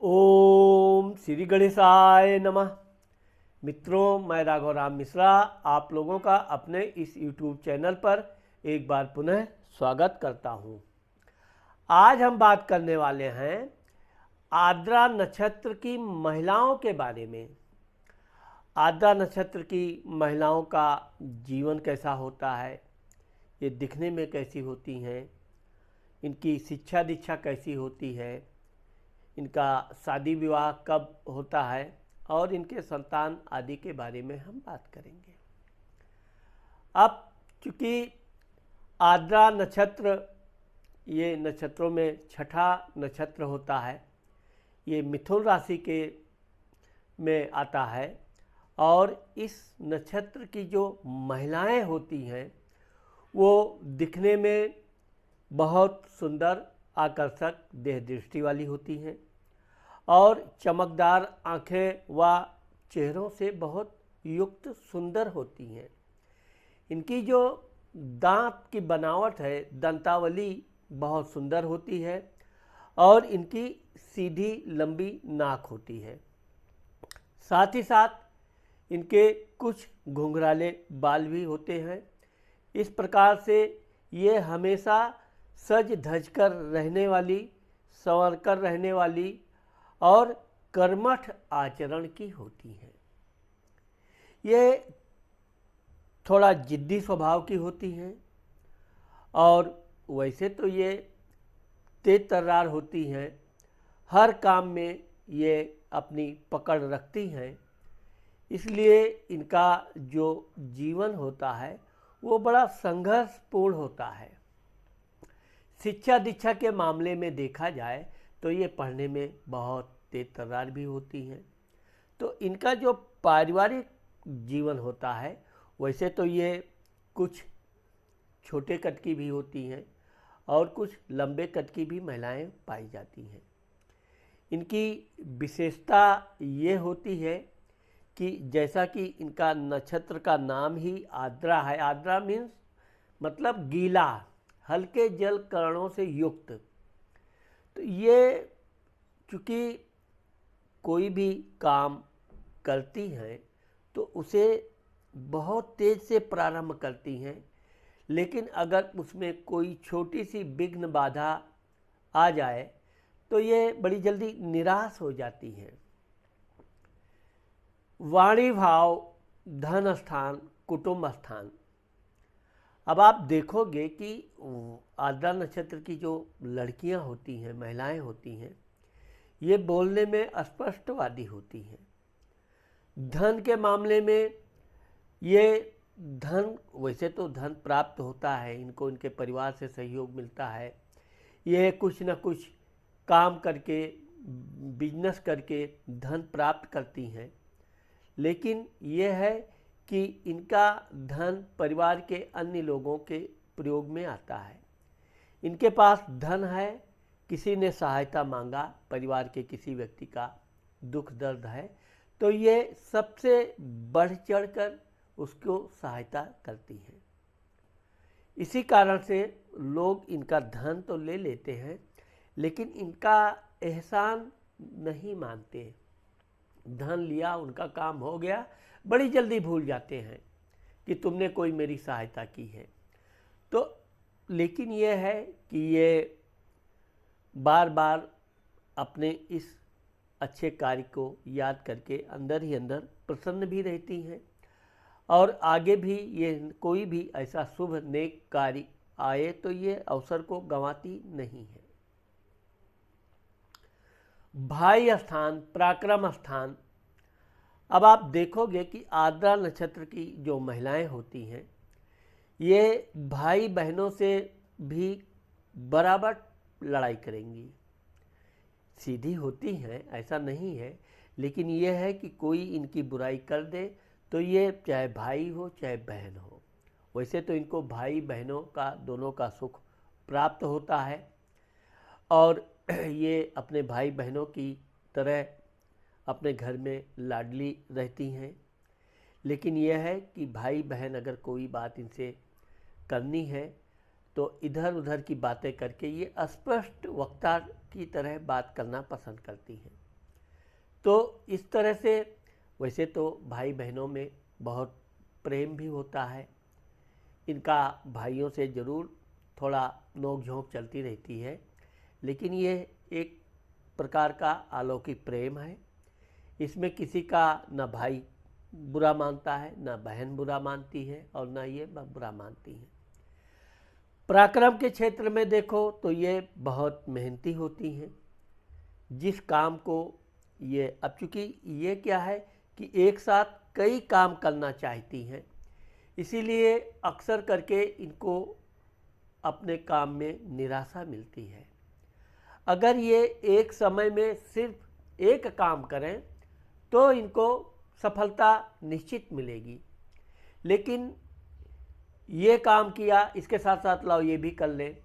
ओम श्री गणेशाय नमः। मित्रों, मैं राघव राम मिश्रा आप लोगों का अपने इस YouTube चैनल पर एक बार पुनः स्वागत करता हूं। आज हम बात करने वाले हैं आर्द्रा नक्षत्र की महिलाओं के बारे में। आर्द्रा नक्षत्र की महिलाओं का जीवन कैसा होता है, ये दिखने में कैसी होती हैं, इनकी शिक्षा दीक्षा कैसी होती है, इनका शादी विवाह कब होता है और इनके संतान आदि के बारे में हम बात करेंगे। अब चूँकि आर्द्रा नक्षत्र ये नक्षत्रों में छठा नक्षत्र होता है, ये मिथुन राशि के में आता है और इस नक्षत्र की जो महिलाएं होती हैं वो दिखने में बहुत सुंदर, आकर्षक देह दृष्टि वाली होती हैं और चमकदार आँखें व चेहरों से बहुत युक्त सुंदर होती हैं। इनकी जो दांत की बनावट है, दंतावली बहुत सुंदर होती है और इनकी सीधी लंबी नाक होती है। साथ ही साथ इनके कुछ घुंघराले बाल भी होते हैं। इस प्रकार से ये हमेशा सज धज कर रहने वाली, संवर कर रहने वाली और कर्मठ आचरण की होती हैं। ये थोड़ा जिद्दी स्वभाव की होती हैं और वैसे तो ये तेज तर्रार होती हैं। हर काम में ये अपनी पकड़ रखती हैं, इसलिए इनका जो जीवन होता है वो बड़ा संघर्षपूर्ण होता है। शिक्षा दीक्षा के मामले में देखा जाए तो ये पढ़ने में बहुत तेज तर्रार भी होती हैं। तो इनका जो पारिवारिक जीवन होता है वैसे तो ये कुछ छोटे कद की भी होती हैं और कुछ लंबे कद की भी महिलाएं पाई जाती हैं। इनकी विशेषता ये होती है कि जैसा कि इनका नक्षत्र का नाम ही आर्द्रा है, आर्द्रा मीन्स मतलब गीला, हल्के जल कणों से युक्त। तो ये चूँकि कोई भी काम करती हैं तो उसे बहुत तेज़ से प्रारंभ करती हैं, लेकिन अगर उसमें कोई छोटी सी विघ्न बाधा आ जाए तो ये बड़ी जल्दी निराश हो जाती हैं। वाणी भाव, धन स्थान, कुटुंब स्थान। अब आप देखोगे कि आर्द्रा नक्षत्र की जो लड़कियां होती हैं, महिलाएं होती हैं, ये बोलने में स्पष्टवादी होती हैं। धन के मामले में ये धन, वैसे तो धन प्राप्त होता है इनको, इनके परिवार से सहयोग मिलता है। ये कुछ न कुछ काम करके, बिजनेस करके धन प्राप्त करती हैं, लेकिन ये है कि इनका धन परिवार के अन्य लोगों के प्रयोग में आता है। इनके पास धन है, किसी ने सहायता मांगा, परिवार के किसी व्यक्ति का दुख दर्द है तो ये सबसे बढ़ चढ़ कर उसको सहायता करती हैं। इसी कारण से लोग इनका धन तो ले लेते हैं लेकिन इनका एहसान नहीं मानते। धन लिया, उनका काम हो गया, बड़ी जल्दी भूल जाते हैं कि तुमने कोई मेरी सहायता की है। तो लेकिन ये है कि ये बार बार अपने इस अच्छे कार्य को याद करके अंदर ही अंदर प्रसन्न भी रहती हैं और आगे भी ये कोई भी ऐसा शुभ नेक कार्य आए तो ये अवसर को गंवाती नहीं है। भाई स्थान, पराक्रम स्थान। अब आप देखोगे कि आर्द्रा नक्षत्र की जो महिलाएं होती हैं ये भाई बहनों से भी बराबर लड़ाई करेंगी। सीधी होती हैं, ऐसा नहीं है, लेकिन यह है कि कोई इनकी बुराई कर दे तो ये चाहे भाई हो चाहे बहन हो, वैसे तो इनको भाई बहनों का दोनों का सुख प्राप्त होता है और ये अपने भाई बहनों की तरह अपने घर में लाडली रहती हैं। लेकिन यह है कि भाई बहन अगर कोई बात इनसे करनी है तो इधर उधर की बातें करके ये स्पष्ट वक्ता की तरह बात करना पसंद करती हैं। तो इस तरह से वैसे तो भाई बहनों में बहुत प्रेम भी होता है, इनका भाइयों से ज़रूर थोड़ा नोक झोंक चलती रहती है, लेकिन ये एक प्रकार का अलौकिक प्रेम है। इसमें किसी का न भाई बुरा मानता है, न बहन बुरा मानती है और न ये बुरा मानती है। पराक्रम के क्षेत्र में देखो तो ये बहुत मेहनती होती हैं। जिस काम को ये, अब चूँकि ये क्या है कि एक साथ कई काम करना चाहती हैं, इसीलिए अक्सर करके इनको अपने काम में निराशा मिलती है। अगर ये एक समय में सिर्फ एक काम करें तो इनको सफलता निश्चित मिलेगी, लेकिन ये काम किया, इसके साथ साथ लाओ ये भी कर लें,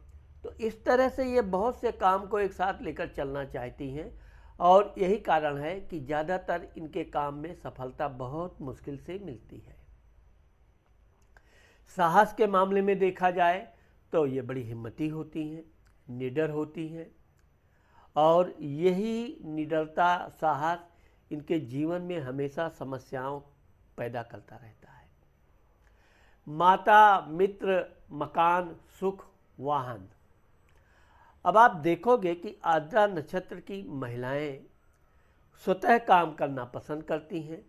तो इस तरह से ये बहुत से काम को एक साथ लेकर चलना चाहती हैं और यही कारण है कि ज़्यादातर इनके काम में सफलता बहुत मुश्किल से मिलती है। साहस के मामले में देखा जाए तो ये बड़ी हिम्मती होती हैं, निडर होती हैं और यही निडरता, साहस इनके जीवन में हमेशा समस्याओं पैदा करता रहता है। माता, मित्र, मकान, सुख, वाहन। अब आप देखोगे कि आद्रा नक्षत्र की महिलाएं स्वतः काम करना पसंद करती हैं,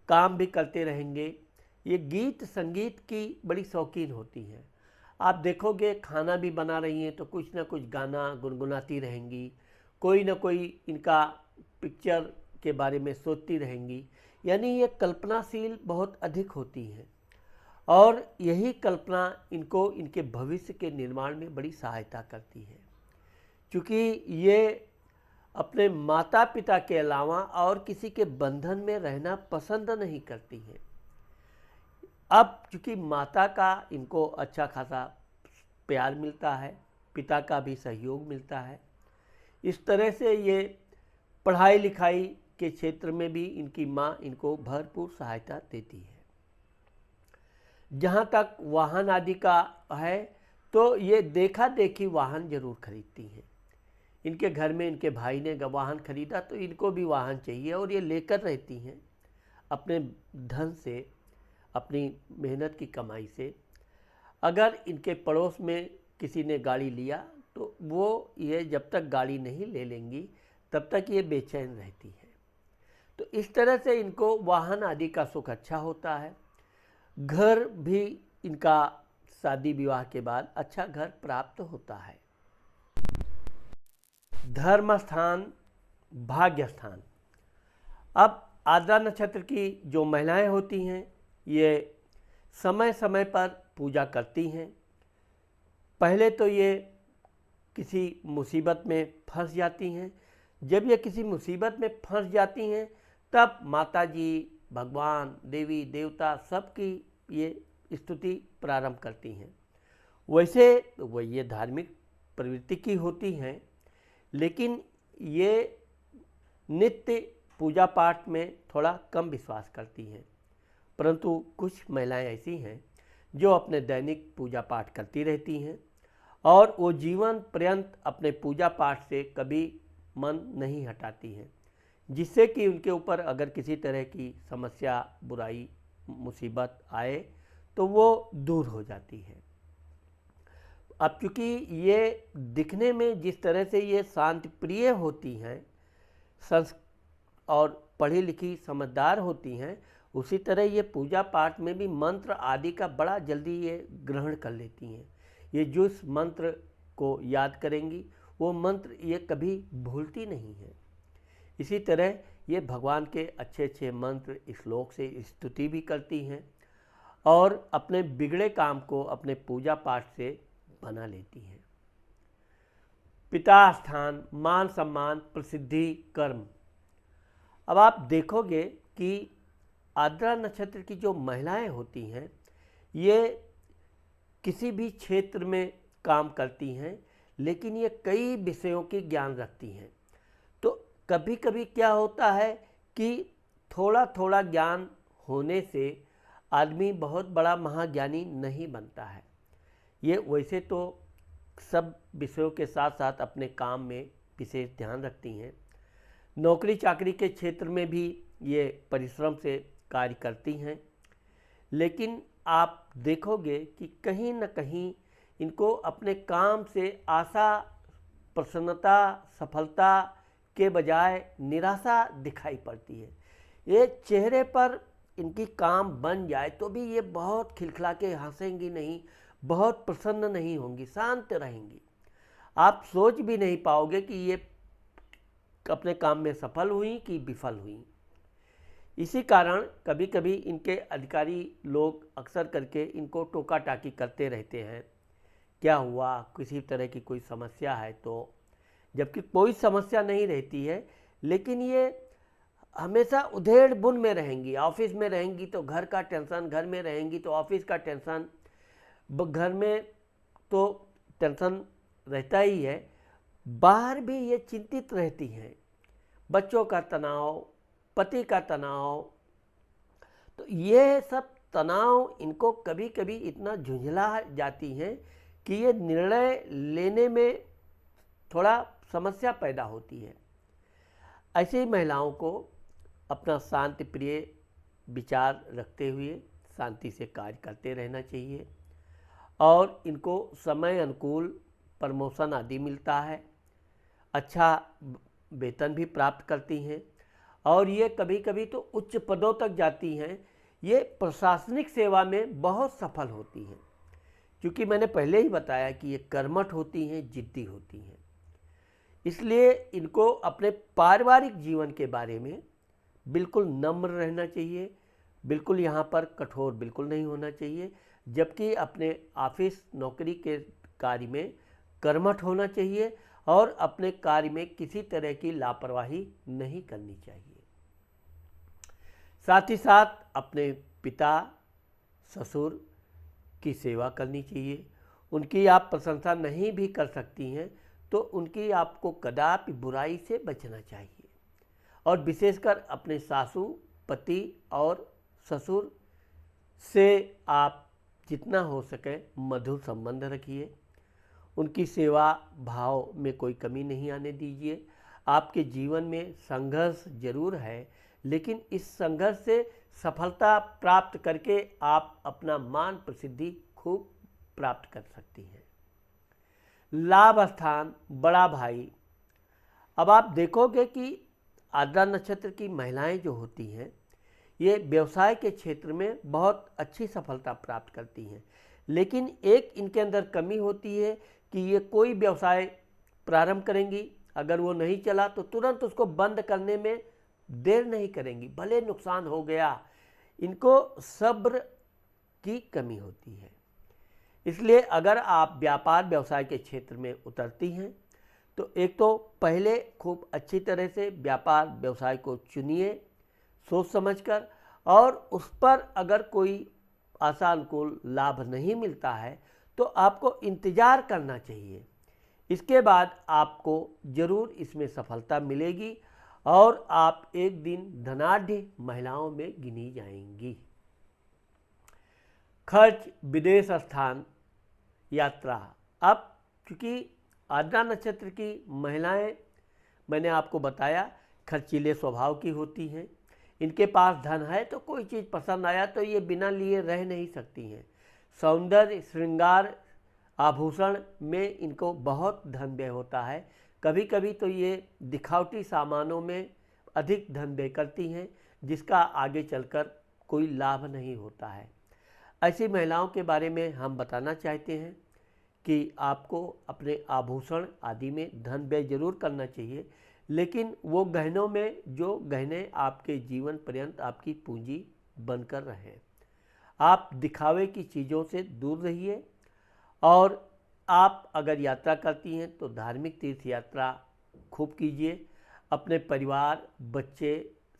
काम भी करते रहेंगे। ये गीत संगीत की बड़ी शौकीन होती हैं। आप देखोगे खाना भी बना रही हैं तो कुछ ना कुछ गाना गुनगुनाती रहेंगी, कोई ना कोई इनका पिक्चर के बारे में सोचती रहेंगी। यानी ये कल्पनाशील बहुत अधिक होती हैं और यही कल्पना इनको इनके भविष्य के निर्माण में बड़ी सहायता करती है, क्योंकि ये अपने माता पिता के अलावा और किसी के बंधन में रहना पसंद नहीं करती हैं। अब चूँकि माता का इनको अच्छा खासा प्यार मिलता है, पिता का भी सहयोग मिलता है, इस तरह से ये पढ़ाई लिखाई के क्षेत्र में भी इनकी माँ इनको भरपूर सहायता देती है। जहाँ तक वाहन आदि का है तो ये देखा देखी वाहन जरूर खरीदती हैं। इनके घर में इनके भाई ने वाहन खरीदा तो इनको भी वाहन चाहिए और ये लेकर रहती हैं अपने धन से, अपनी मेहनत की कमाई से। अगर इनके पड़ोस में किसी ने गाड़ी लिया तो वो ये जब तक गाड़ी नहीं ले लेंगी तब तक ये बेचैन रहती है। तो इस तरह से इनको वाहन आदि का सुख अच्छा होता है। घर भी इनका शादी विवाह के बाद अच्छा घर प्राप्त होता है। धर्म स्थान, भाग्य स्थान। अब आद्रा नक्षत्र की जो महिलाएं होती हैं ये समय समय पर पूजा करती हैं। पहले तो ये किसी मुसीबत में फंस जाती हैं। जब ये किसी मुसीबत में फंस जाती हैं तब माता जी, भगवान, देवी देवता सबकी ये स्तुति प्रारंभ करती हैं। वैसे वो ये धार्मिक प्रवृत्ति की होती हैं, लेकिन ये नित्य पूजा पाठ में थोड़ा कम विश्वास करती हैं। परंतु कुछ महिलाएं ऐसी हैं जो अपने दैनिक पूजा पाठ करती रहती हैं और वो जीवन पर्यंत अपने पूजा पाठ से कभी मन नहीं हटाती हैं, जिससे कि उनके ऊपर अगर किसी तरह की समस्या, बुराई, मुसीबत आए तो वो दूर हो जाती है। अब चूँकि ये दिखने में जिस तरह से ये शांति प्रिय होती हैं और पढ़ी लिखी समझदार होती हैं, उसी तरह ये पूजा पाठ में भी मंत्र आदि का बड़ा जल्दी ये ग्रहण कर लेती हैं। ये जिस मंत्र को याद करेंगी वो मंत्र ये कभी भूलती नहीं है। इसी तरह ये भगवान के अच्छे अच्छे मंत्र, श्लोक से स्तुति भी करती हैं और अपने बिगड़े काम को अपने पूजा पाठ से बना लेती हैं। पिता स्थान, मान सम्मान, प्रसिद्धि, कर्म। अब आप देखोगे कि आद्रा नक्षत्र की जो महिलाएं होती हैं ये किसी भी क्षेत्र में काम करती हैं, लेकिन ये कई विषयों की ज्ञान रखती हैं। तो कभी कभी क्या होता है कि थोड़ा थोड़ा ज्ञान होने से आदमी बहुत बड़ा महाज्ञानी नहीं बनता है। ये वैसे तो सब विषयों के साथ साथ अपने काम में विशेष ध्यान रखती हैं। नौकरी चाकरी के क्षेत्र में भी ये परिश्रम से कार्य करती हैं, लेकिन आप देखोगे कि कहीं न कहीं इनको अपने काम से आशा, प्रसन्नता, सफलता के बजाय निराशा दिखाई पड़ती है। ये चेहरे पर इनकी काम बन जाए तो भी ये बहुत खिलखिला के हंसेंगी नहीं, बहुत प्रसन्न नहीं होंगी, शांत रहेंगी। आप सोच भी नहीं पाओगे कि ये अपने काम में सफल हुई कि विफल हुई। इसी कारण कभी कभी इनके अधिकारी लोग अक्सर करके इनको टोका टाकी करते रहते हैं, क्या हुआ, किसी तरह की कोई समस्या है तो, जबकि कोई समस्या नहीं रहती है, लेकिन ये हमेशा उधेड़ बुन में रहेंगी। ऑफिस में रहेंगी तो घर का टेंशन, घर में रहेंगी तो ऑफिस का टेंशन, घर में तो टेंशन रहता ही है, बाहर भी ये चिंतित रहती हैं। बच्चों का तनाव, पति का तनाव, तो ये सब तनाव इनको कभी कभी इतना झुंझला जाती हैं कि ये निर्णय लेने में थोड़ा समस्या पैदा होती है। ऐसी महिलाओं को अपना शांति प्रिय विचार रखते हुए शांति से कार्य करते रहना चाहिए और इनको समय अनुकूल प्रमोशन आदि मिलता है, अच्छा वेतन भी प्राप्त करती हैं और ये कभी कभी तो उच्च पदों तक जाती हैं। ये प्रशासनिक सेवा में बहुत सफल होती हैं, क्योंकि मैंने पहले ही बताया कि ये कर्मठ होती हैं, जिद्दी होती हैं। इसलिए इनको अपने पारिवारिक जीवन के बारे में बिल्कुल नम्र रहना चाहिए, बिल्कुल यहाँ पर कठोर बिल्कुल नहीं होना चाहिए, जबकि अपने ऑफिस नौकरी के कार्य में कर्मठ होना चाहिए और अपने कार्य में किसी तरह की लापरवाही नहीं करनी चाहिए। साथ ही साथ अपने पिता, ससुर की सेवा करनी चाहिए। उनकी आप प्रशंसा नहीं भी कर सकती हैं तो उनकी आपको कदापि बुराई से बचना चाहिए और विशेषकर अपने सासू, पति और ससुर से आप जितना हो सके मधुर संबंध रखिए। उनकी सेवा भाव में कोई कमी नहीं आने दीजिए। आपके जीवन में संघर्ष जरूर है, लेकिन इस संघर्ष से सफलता प्राप्त करके आप अपना मान प्रसिद्धि खूब प्राप्त कर सकती हैं। लाभ स्थान बड़ा भाई। अब आप देखोगे कि आद्रा नक्षत्र की महिलाएं जो होती हैं ये व्यवसाय के क्षेत्र में बहुत अच्छी सफलता प्राप्त करती हैं, लेकिन एक इनके अंदर कमी होती है कि ये कोई व्यवसाय प्रारंभ करेंगी, अगर वो नहीं चला तो तुरंत उसको बंद करने में देर नहीं करेंगी, भले नुकसान हो गया। इनको सब्र की कमी होती है। इसलिए अगर आप व्यापार व्यवसाय के क्षेत्र में उतरती हैं तो एक तो पहले खूब अच्छी तरह से व्यापार व्यवसाय को चुनिए सोच समझकर, और उस पर अगर कोई आशानुकूल लाभ नहीं मिलता है तो आपको इंतज़ार करना चाहिए। इसके बाद आपको ज़रूर इसमें सफलता मिलेगी और आप एक दिन धनाढ्य महिलाओं में गिनी जाएंगी। खर्च, विदेश स्थान, यात्रा। अब क्योंकि आद्रा नक्षत्र की महिलाएं मैंने आपको बताया खर्चीले स्वभाव की होती हैं, इनके पास धन है तो कोई चीज़ पसंद आया तो ये बिना लिए रह नहीं सकती हैं। सौंदर्य, श्रृंगार, आभूषण में इनको बहुत धन व्यय होता है। कभी कभी तो ये दिखावटी सामानों में अधिक धन व्यय करती हैं, जिसका आगे चलकर कोई लाभ नहीं होता है। ऐसी महिलाओं के बारे में हम बताना चाहते हैं कि आपको अपने आभूषण आदि में धन व्यय जरूर करना चाहिए, लेकिन वो गहनों में जो गहने आपके जीवन पर्यंत आपकी पूंजी बनकर रहें। आप दिखावे की चीज़ों से दूर रहिए और आप अगर यात्रा करती हैं तो धार्मिक तीर्थ यात्रा खूब कीजिए। अपने परिवार, बच्चे,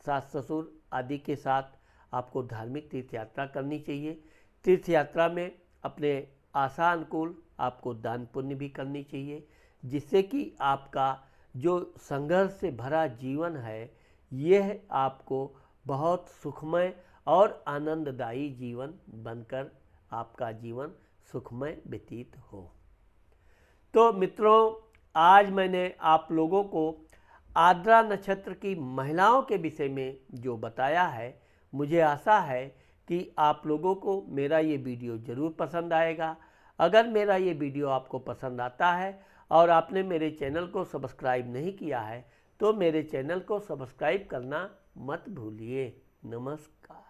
सास ससुर आदि के साथ आपको धार्मिक तीर्थ यात्रा करनी चाहिए। तीर्थ यात्रा में अपने आशा अनुकूल आपको दान पुण्य भी करनी चाहिए, जिससे कि आपका जो संघर्ष से भरा जीवन है यह आपको बहुत सुखमय और आनंददायी जीवन बनकर आपका जीवन सुखमय व्यतीत हो। तो मित्रों, आज मैंने आप लोगों को आर्द्रा नक्षत्र की महिलाओं के विषय में जो बताया है, मुझे आशा है कि आप लोगों को मेरा ये वीडियो ज़रूर पसंद आएगा। अगर मेरा ये वीडियो आपको पसंद आता है और आपने मेरे चैनल को सब्सक्राइब नहीं किया है तो मेरे चैनल को सब्सक्राइब करना मत भूलिए। नमस्कार।